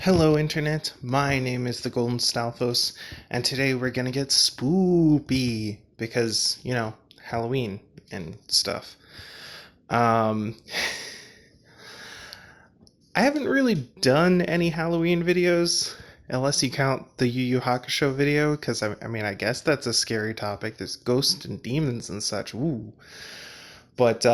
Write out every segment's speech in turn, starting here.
Hello Internet, my name is the Golden Stalfos, and today we're gonna get spoopy because, Halloween and stuff. Um, I haven't really done any Halloween videos, unless you count the Yu Yu Hakusho video, because I guess that's a scary topic. There's ghosts and demons and such, ooh. But,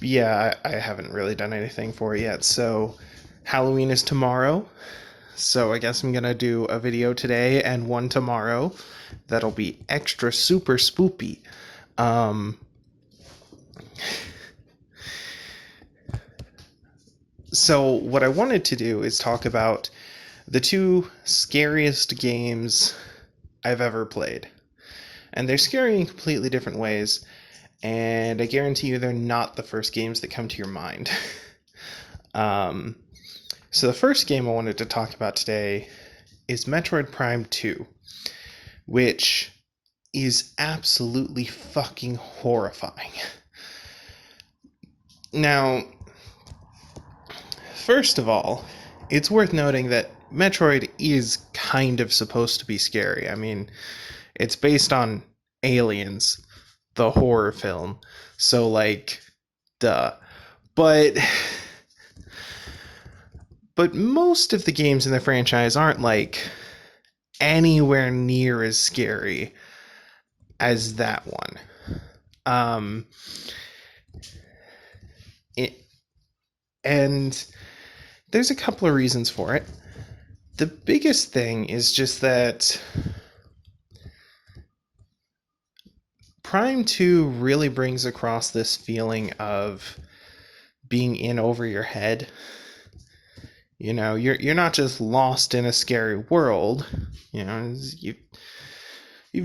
yeah, I haven't really done anything for it yet, so Halloween is tomorrow. So I guess I'm gonna do a video today and one tomorrow that'll be extra super spoopy. Um, so what I wanted to do is talk about the two scariest games I've ever played. And they're scary in completely different ways, and I guarantee you they're not the first games that come to your mind. um, so the first game I wanted to talk about today is Metroid Prime 2, which is absolutely fucking horrifying. Now, first of all, it's worth noting that Metroid is kind of supposed to be scary. I mean, it's based on Aliens, the horror film. So, like, duh. But most of the games in the franchise aren't like anywhere near as scary as that one. Um, it, and there's a couple of reasons for it. The biggest thing is just that Prime 2 really brings across this feeling of being in over your head. You're not just lost in a scary world. You've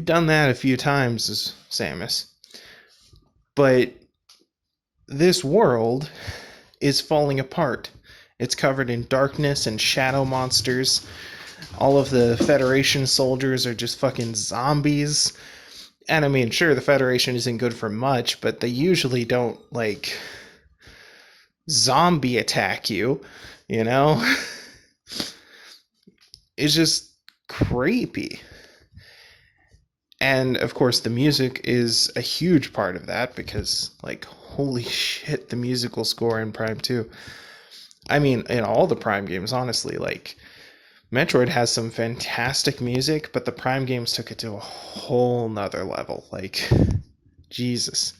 done that a few times as Samus. But this world is falling apart. It's covered in darkness and shadow monsters. All of the Federation soldiers are just fucking zombies. And I mean, sure, the Federation isn't good for much, but they usually don't, like, zombie attack you, you know? It's just creepy. And of course, the music is a huge part of that because, like, holy shit, the musical score in Prime 2. I mean, in all the Prime games, honestly, like, Metroid has some fantastic music, but the Prime games took it to a whole nother level. Like, Jesus.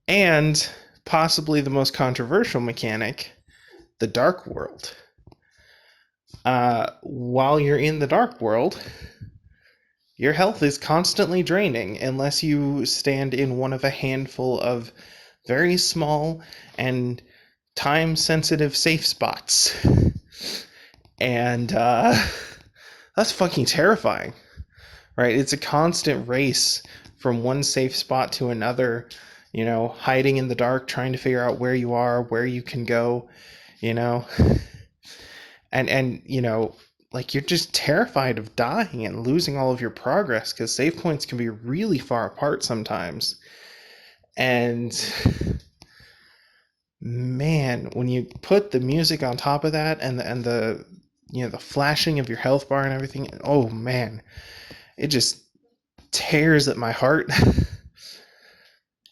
And possibly the most controversial mechanic, the Dark World. While you're in the Dark World, your health is constantly draining unless you stand in one of a handful of very small and time-sensitive safe spots. And that's fucking terrifying, right? It's a constant race from one safe spot to another, hiding in the dark, trying to figure out where you are, where you can go, and like, you're just terrified of dying and losing all of your progress because save points can be really far apart sometimes. And man, when you put the music on top of that and the the flashing of your health bar and everything, oh man, it just tears at my heart.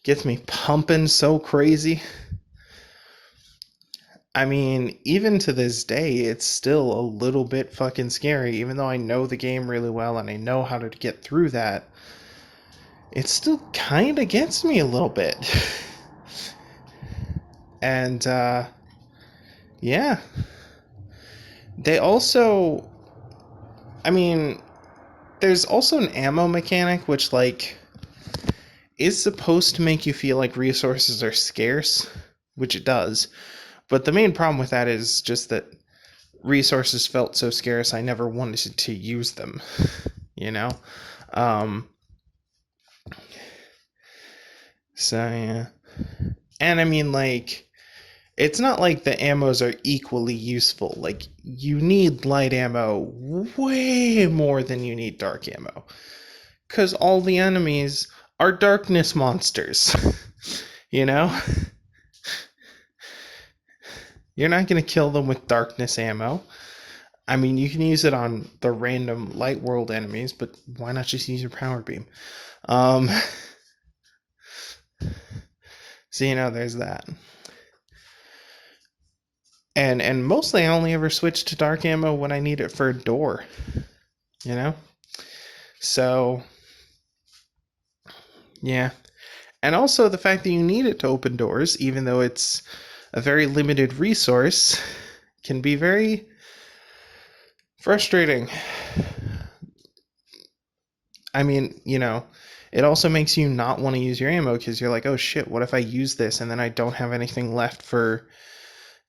Gets me pumping so crazy. I mean, even to this day, it's still a little bit fucking scary, even though I know the game really well and I know how to get through that. It still kind of gets me a little bit. And, yeah. They also, I mean, there's also an ammo mechanic, which, like, is supposed to make you feel like resources are scarce, which it does. But the main problem with that is just that resources felt so scarce, I never wanted to use them, you know? So, yeah. And I mean, like, it's not like the ammos are equally useful. Like, you need light ammo way more than you need dark ammo. Because all the enemies are darkness monsters, you know? You're not going to kill them with darkness ammo. I mean, you can use it on the random light world enemies, but why not just use your power beam? Um, so, there's that. And mostly I only ever switch to dark ammo when I need it for a door, you know? So, yeah. And also the fact that you need it to open doors, even though it's a very limited resource, can be very frustrating. I mean, it also makes you not want to use your ammo because you're like, oh shit, what if I use this and then I don't have anything left for,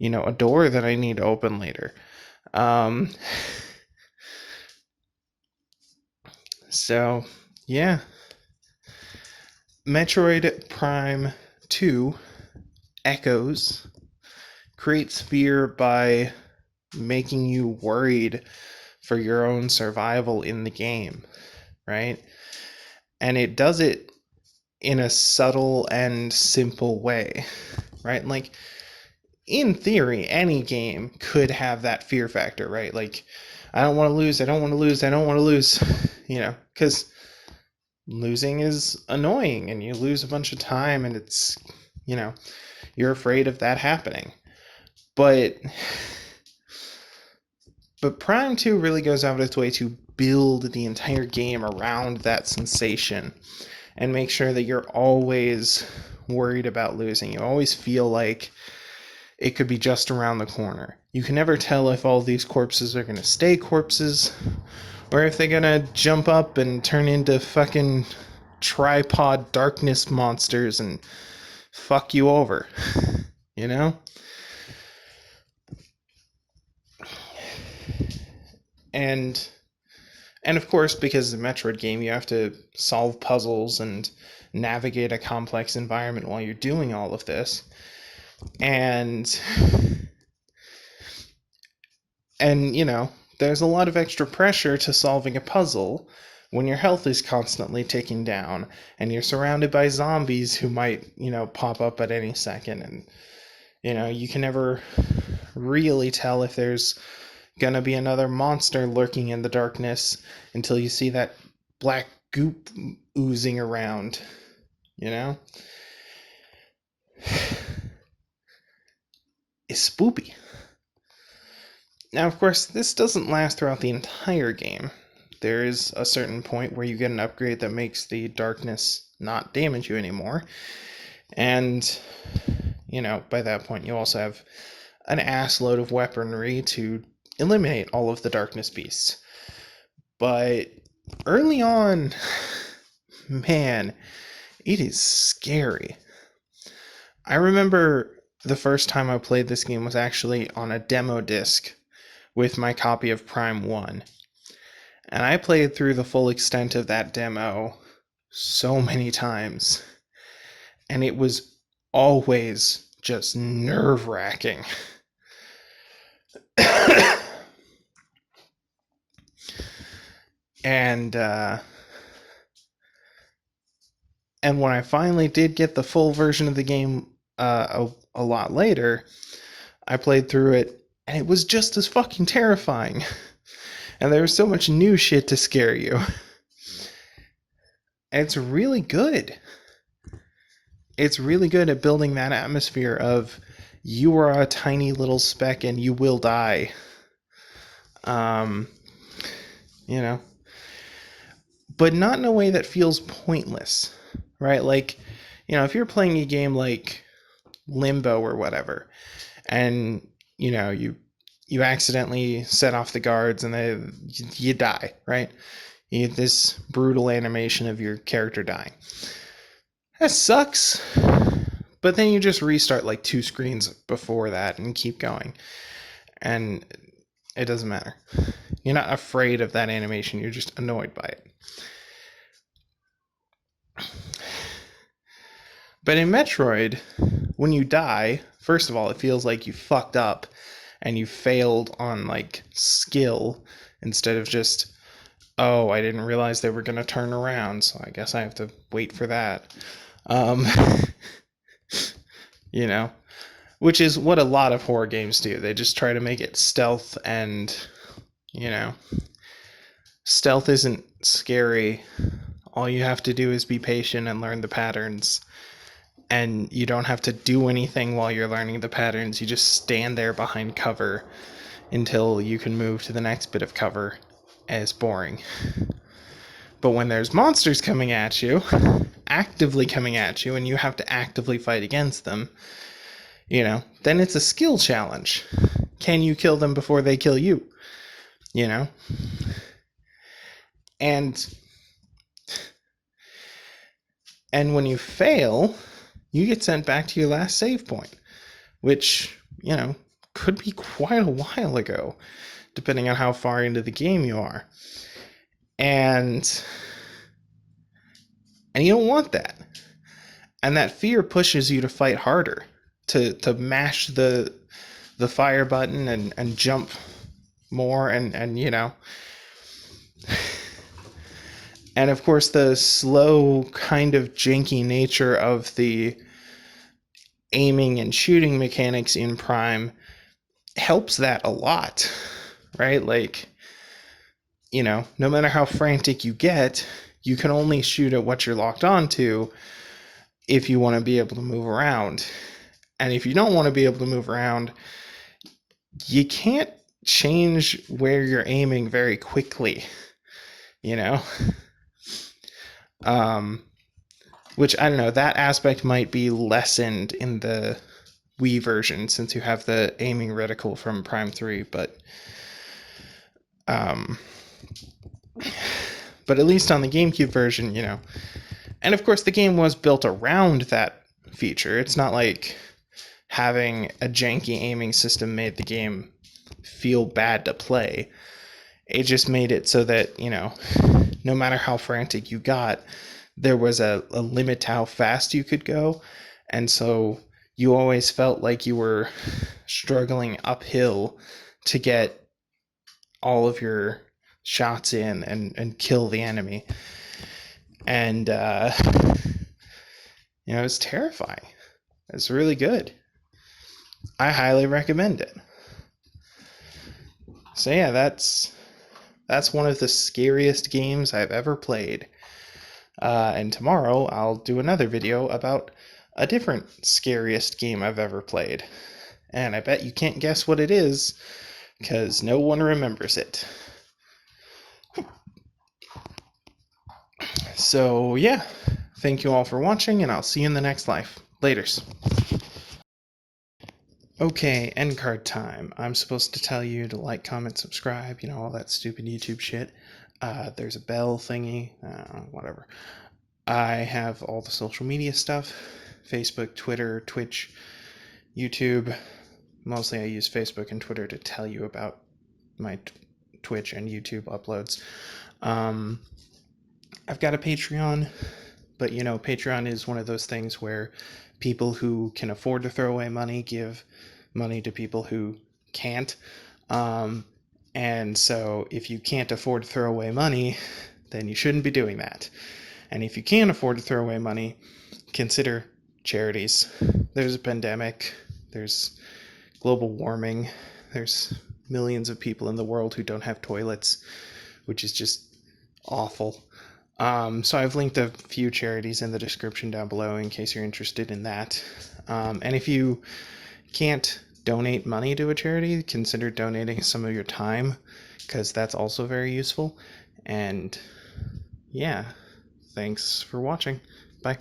a door that I need to open later? Um, so, yeah. Metroid Prime 2 Echoes creates fear by making you worried for your own survival in the game, right? And it does it in a subtle and simple way, right? Like, in theory, any game could have that fear factor, right? Like, I don't want to lose, I don't want to lose, I don't want to lose, because losing is annoying and you lose a bunch of time and it's, you're afraid of that happening. But Prime 2 really goes out of its way to build the entire game around that sensation and make sure that you're always worried about losing. You always feel like it could be just around the corner. You can never tell if all these corpses are going to stay corpses or if they're going to jump up and turn into fucking tripod darkness monsters and fuck you over, you know? And of course, because it's a Metroid game, you have to solve puzzles and navigate a complex environment while you're doing all of this. And there's a lot of extra pressure to solving a puzzle when your health is constantly ticking down and you're surrounded by zombies who might, pop up at any second. And, you can never really tell if there's gonna be another monster lurking in the darkness until you see that black goop oozing around, It's spoopy. Now, of course, this doesn't last throughout the entire game. There is a certain point where you get an upgrade that makes the darkness not damage you anymore. And, by that point, you also have an ass load of weaponry to eliminate all of the darkness beasts. But early on, man, it is scary. I remember the first time I played this game was actually on a demo disc with my copy of Prime 1. And I played through the full extent of that demo so many times. And it was always just nerve-wracking. And when I finally did get the full version of the game a lot later, I played through it, and it was just as fucking terrifying. And there was so much new shit to scare you. And it's really good. It's really good at building that atmosphere of you are a tiny little speck and you will die. But not in a way that feels pointless, right? Like, if you're playing a game like Limbo or whatever, and, you accidentally set off the guards and you die, right? You get this brutal animation of your character dying. That sucks. But then you just restart like 2 screens before that and keep going. And it doesn't matter. You're not afraid of that animation. You're just annoyed by it. But in Metroid, when you die, first of all, it feels like you fucked up and you failed on like skill instead of just, oh, I didn't realize they were going to turn around, so I guess I have to wait for that. you know which is what a lot of horror games do. They just try to make it stealth, and you know, stealth isn't scary. All you have to do is be patient and learn the patterns. And you don't have to do anything while you're learning the patterns. You just stand there behind cover until you can move to the next bit of cover. As boring. But when there's monsters coming at you, actively coming at you, and you have to actively fight against them, then it's a skill challenge. Can you kill them before they kill you? And when you fail, you get sent back to your last save point, which, could be quite a while ago, depending on how far into the game you are. And you don't want that. And that fear pushes you to fight harder, to mash the fire button and jump more and and of course the slow kind of janky nature of the aiming and shooting mechanics in Prime helps that a lot, right? Like, no matter how frantic you get, you can only shoot at what you're locked onto if you want to be able to move around. And if you don't want to be able to move around, you can't change where you're aiming very quickly, which, I don't know, that aspect might be lessened in the Wii version since you have the aiming reticle from Prime 3, but at least on the GameCube version, and of course the game was built around that feature. It's not like having a janky aiming system made the game feel bad to play. It just made it so that, no matter how frantic you got, there was a limit to how fast you could go. And so you always felt like you were struggling uphill to get all of your shots in and kill the enemy. And, it was terrifying. It's really good. I highly recommend it. So yeah, that's one of the scariest games I've ever played. And tomorrow I'll do another video about a different scariest game I've ever played. And I bet you can't guess what it is, because no one remembers it. So yeah, thank you all for watching, and I'll see you in the next life. Laters. Okay, end card time. I'm supposed to tell you to like, comment, subscribe, all that stupid YouTube shit. There's a bell thingy, whatever. I have all the social media stuff: Facebook, Twitter, Twitch, YouTube. Mostly I use Facebook and Twitter to tell you about my Twitch and YouTube uploads. I've got a Patreon, but Patreon is one of those things where people who can afford to throw away money give money to people who can't. And so if you can't afford to throw away money, then you shouldn't be doing that. And if you can afford to throw away money, consider charities. There's a pandemic, there's global warming, there's millions of people in the world who don't have toilets, which is just awful. So I've linked a few charities in the description down below in case you're interested in that. And if you can't donate money to a charity, consider donating some of your time, because that's also very useful. And yeah, thanks for watching. Bye.